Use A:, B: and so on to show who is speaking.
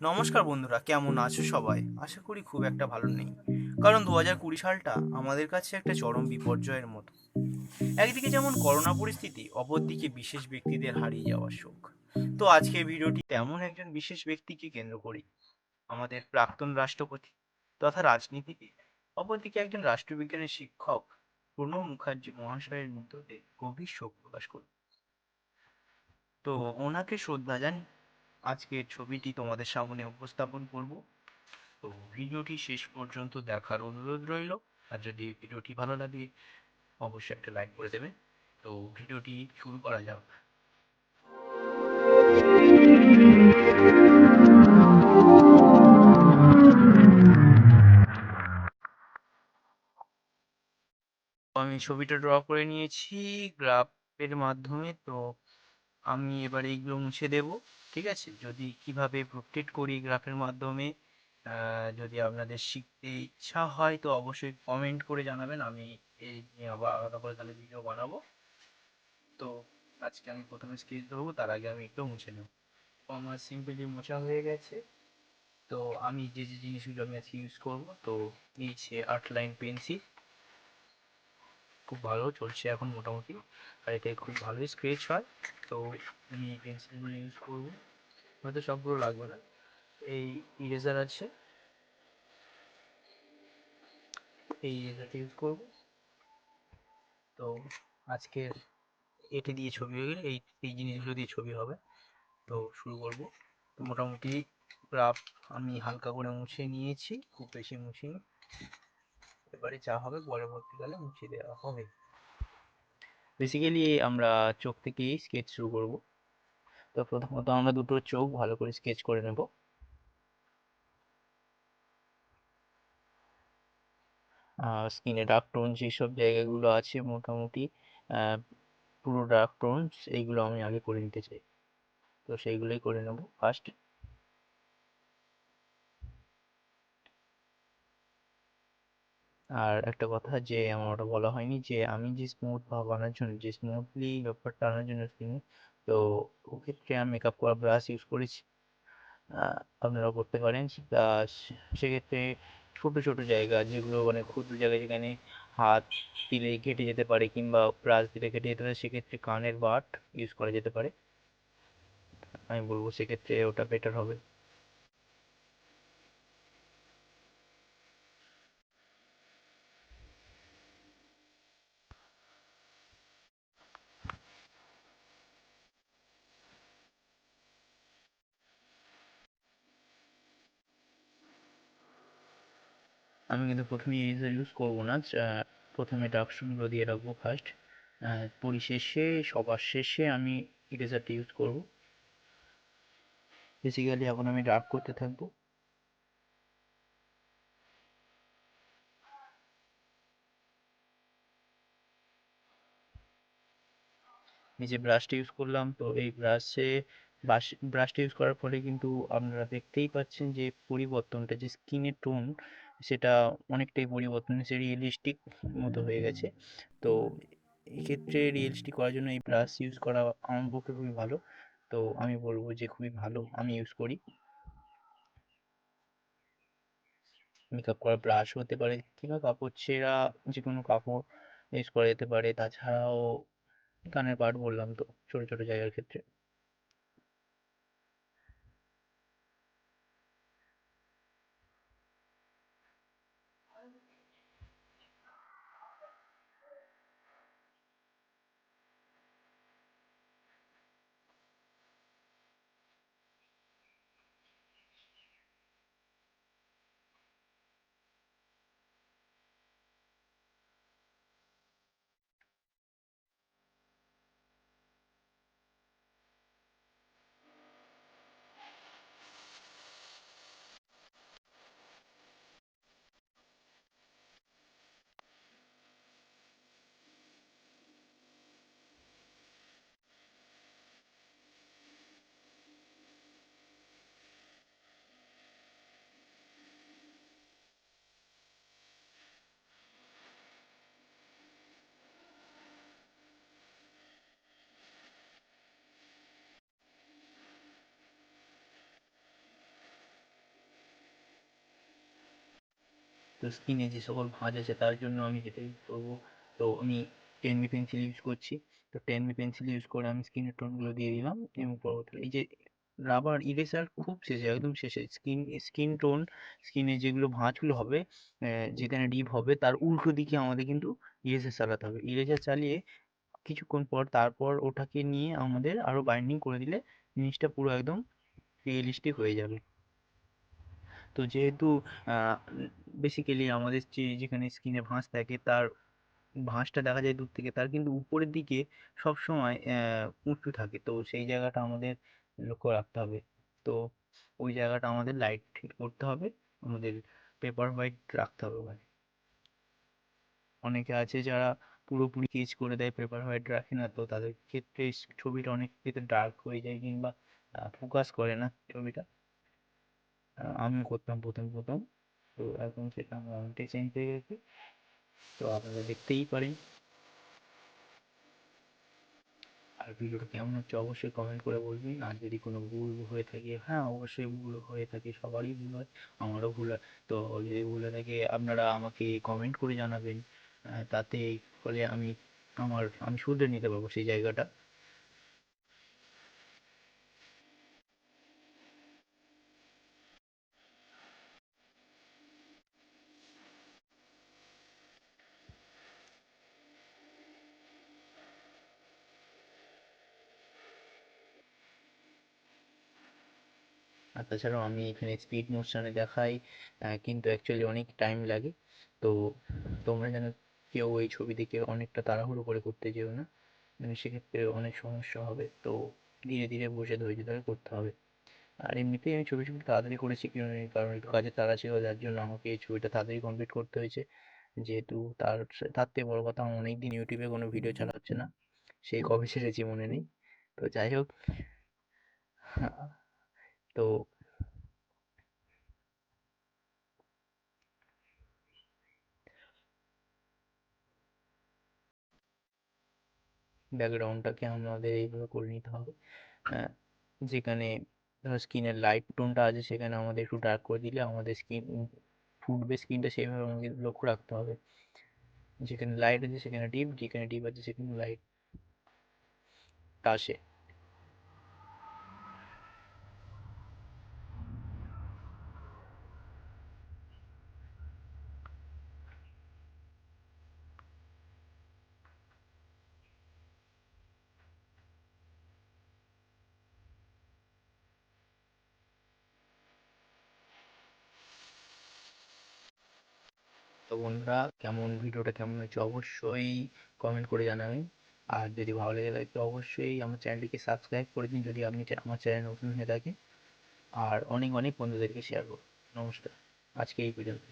A: নমস্কার বন্ধুরা, কেমন আছো সবাই? আশা করি খুব একটা ভালো নেই। কারণ 2020 সালটা আমাদের কাছে একটা চরম বিপর্যয়ের মতো। একদিকে যেমন করোনা পরিস্থিতি, অপরদিকে বিশেষ ব্যক্তিদের হারিয়ে যাওয়ার শোক। তো আজকের ভিডিওটি তেমন একজন বিশেষ ব্যক্তিকে কেন্দ্র করি, আমাদের প্রাক্তন রাষ্ট্রপতি তথা রাজনীতিবিদ, অপরদিকে একজন রাষ্ট্রবিজ্ঞানের শিক্ষক প্রণব মুখার্জি মহাশয়ের মৃত্যুতে গভীর শোক প্রকাশ করি। তো ওনাকে শ্রদ্ধা জানি আজকের ছবিটি তোমাদের সামনে উপস্থাপন করব। তো ভিডিওটি শেষ পর্যন্ত দেখার অনুরোধ রইল। আর যদি ভিডিওটি ভালো লাগে অবশ্যই একটা লাইক করে দেবে। তো ভিডিওটি শুরু করা যাক। আমি ছবিটা ড্র করে নিয়েছি গ্রাফের মাধ্যমে। তো আমি এবার এইগুলো মুছে দেব। ঠিক আছে, যদি কিভাবে প্রোটেক্ট করি গ্রাফের মাধ্যমে যদি আপনাদের শিখতে ইচ্ছা হয় তো অবশ্যই কমেন্ট করে জানাবেন। আমি এই নিয়ে আবার আলাদা করে তাহলে ভিডিও বানাবো। তো আজকে আমি প্রথমে স্কেচ ধরবো, তার আগে আমি একটু মুছে নেব। তো আমার সিম্পলি মোছা হয়ে গেছে। তো আমি যে যে জিনিসগুলো আমি আজকে ইউজ করবো, তো নিয়েছি আর্ট লাইন পেন্সিল, খুব ভালো চলছে এখন মোটামুটি, আর এটা খুব ভালোই স্কেচ হয়। তো আমি এই পেন্সিলগুলো ইউজ করবো, হয়তো সবগুলো লাগবে না। এই ইরেজার আছে, এই ইরেজারটা ইউজ করবো। তো আজকের এটি দিয়ে ছবি হয়ে গেলে এই এই জিনিসগুলো দিয়ে ছবি হবে। তো শুরু করবো। তো মোটামুটি গ্রাফ আমি হালকা করে মুছে নিয়েছি, খুব বেশি মুছিনি। এবারে যা হবে পরবর্তীকালে মুছে দেওয়া হবে। বেসিক্যালি আমরা চোখ থেকেই স্কেচ শুরু করব। তো প্রথমত আমরা দুটো চোখ ভালো করে স্কেচ করে নেব। স্কিনে ডার্ক টোন যেসব জায়গাগুলো আছে মোটামুটি আহ, পুরো ডার্ক টোনস এইগুলো আমি আগে করে নিতে চাই। তো সেইগুলোই করে নেব ফার্স্ট। আর একটা কথা যে আমার ওটা বলা হয়নি, যে আমি যে স্মুথ ভাব আনার জন্য, যে স্মুথলি ব্যাপারটা আনার জন্য স্কিনে, তো ওক্ষেত্রে আমি মেকআপ করা ব্রাশ ইউজ করেছি। আপনারাও করতে পারেন। সেক্ষেত্রে ছোট ছোট জায়গা যেগুলো মানে ক্ষুদ্র জায়গা, যেখানে হাত দিলে কেটে যেতে পারে কিংবা ব্রাশ দিলে কেটে যেতে পারে, সেক্ষেত্রে কানের বাট ইউজ করা যেতে পারে। আমি বলবো সেক্ষেত্রে ওটা বেটার হবে। আমি কিন্তু প্রথমে ইরেজার ইউজ করবো না। প্রথমে ডার্ক স্টোনগুলো দিয়ে রাখবো ফার্স্ট, পরিশেষে সবার শেষে আমি ইরেজারটা ইউজ করব। বেসিক্যালি এখন আমি ডার্ক করতে থাকবো। এই যে ব্রাশটা ইউজ করলাম, তো এই ব্রাশটা ইউজ করার ফলে কিন্তু আপনারা দেখতেই পাচ্ছেন যে পরিবর্তনটা, যে স্কিনের টোন, সেটা অনেকটাই পরিবর্তন হয়েছে, রিয়েলিস্টিক মতো হয়ে গেছে। তো এক্ষেত্রে রিয়েলিস্টিক করার জন্য এই ব্রাশ ইউজ করা আমার পক্ষে খুবই ভালো। তো আমি বলবো যে খুবই ভালো, আমি ইউজ করি। মেকআপ করা ব্রাশ হতে পারে কিংবা কাপড় ছেঁড়া যে কোনো কাপড় ইউজ করা যেতে পারে। তাছাড়াও কানের পার্ট বললাম, তো ছোট ছোট জায়গার ক্ষেত্রে। তো স্কিনে যে সকল ভাঁজ আছে তার জন্য আমি যেটা ইউজ করবো, তো আমি 10B পেন্সিল ইউজ করছি। তো 10B পেন্সিল ইউজ করে আমি স্কিনের টোনগুলো দিয়ে দিলাম, এবং পরবর্তীতে এই যে রাবার ইরেজার খুব শেষে, একদম শেষে স্কিন টোন, স্কিনে যেগুলো ভাঁজগুলো হবে, যেখানে ডিপ হবে তার উল্টো দিকে আমাদের কিন্তু ইরেজার চালাতে হবে। ইরেজার চালিয়ে কিছুক্ষণ পর তারপর ওটাকে নিয়ে আমাদের আরো বাইন্ডিং করে দিলে জিনিসটা পুরো একদম রিয়েলিস্টিক হয়ে যাবে। তো যেহেতু বেসিক্যালি আমাদের যেখানে স্কিনে ভাঁজ থাকে তার ভাঁজটা দেখা যায় দূর থেকে, তার কিন্তু উপরের দিকে সব সময় উঁচু থাকে, তো সেই জায়গাটা আমাদের লক্ষ্য রাখতে হবে। তো ওই জায়গাটা আমাদের লাইট করতে হবে, আমাদের পেপার হোয়াইট রাখতে হবে ওখানে। অনেকে আছে যারা পুরোপুরি কেচ করে দেয়, পেপার হোয়াইট রাখে না, তো তাদের ক্ষেত্রে ছবিটা অনেক ক্ষেত্রে ডার্ক হয়ে যায়, কিংবা ফোকাস করে না ছবিটা। আমিও করতাম প্রথম প্রথম, তো এখন সেটা আমার অনেকটাই চেঞ্জ হয়ে গেছে, তো আপনারা দেখতেই পারেন। আর ভিডিওটা কেমন হচ্ছে অবশ্যই কমেন্ট করে বলবেন। আর যদি কোনো ভুল হয়ে থাকে, হ্যাঁ অবশ্যই ভুল হয়ে থাকে, সবারই ভুল হয়, আমারও ভুল হয়। তো যদি ভুল হয়ে থাকে আপনারা আমাকে কমেন্ট করে জানাবেন, তাতে ফলে আমি শুধরে নিতে পারবো সেই জায়গাটা। আর তাছাড়াও আমি এখানে স্পিড মোশনে দেখাই, কিন্তু অ্যাকচুয়ালি অনেক টাইম লাগে। তো তোমরা যেন কেউ এই ছবি দেখে অনেকটা তাড়াহুড়ো করে করতে যেও না, মানে সেক্ষেত্রে অনেক সমস্যা হবে। তো ধীরে ধীরে বসে ধৈর্য ধরে করতে হবে। আর এমনিতেই আমি ছবি তাড়াতাড়ি করেছি, কারণ একটু কাজের তাড়া ছিল, যার জন্য আমাকে এই ছবিটা তাড়াতাড়ি কমপ্লিট করতে হয়েছে। যেহেতু তার থেকে বড় কথা, আমার অনেক দিন ইউটিউবে কোনো ভিডিও ছাড়া হচ্ছে না, সেই কবে ছেড়েছি মনে নেই। তো যাই হোক, তো ব্যাকগ্রাউন্ডটাকে আমাদের এইভাবে করে নিতে হবে। আহ, যেখানে ধরো স্কিনের লাইট টোনটা আছে সেখানে আমাদের একটু ডার্ক করে দিলে আমাদের স্কিন ফুটবে, স্কিনটা সেইভাবে আমাকে লক্ষ্য রাখতে হবে। যেখানে লাইট আছে সেখানে ডিপ, যেখানে ডিপ আছে সেখানে লাইট আসে। তো বন্ধুরা, ভিডিওটা কেমন হয়েছে অবশ্যই কমেন্ট করে জানাবেন। আর যদি ভালো লেগে থাকে তো অবশ্যই আমার চ্যানেলটিকে সাবস্ক্রাইব করে দিন যদি আপনি আমার চ্যানেল নতুন হয়ে থাকে। আর অনেক অনেক বন্ধুদেরকে শেয়ার করুন। নমস্কার, আজকে এই পর্যন্ত।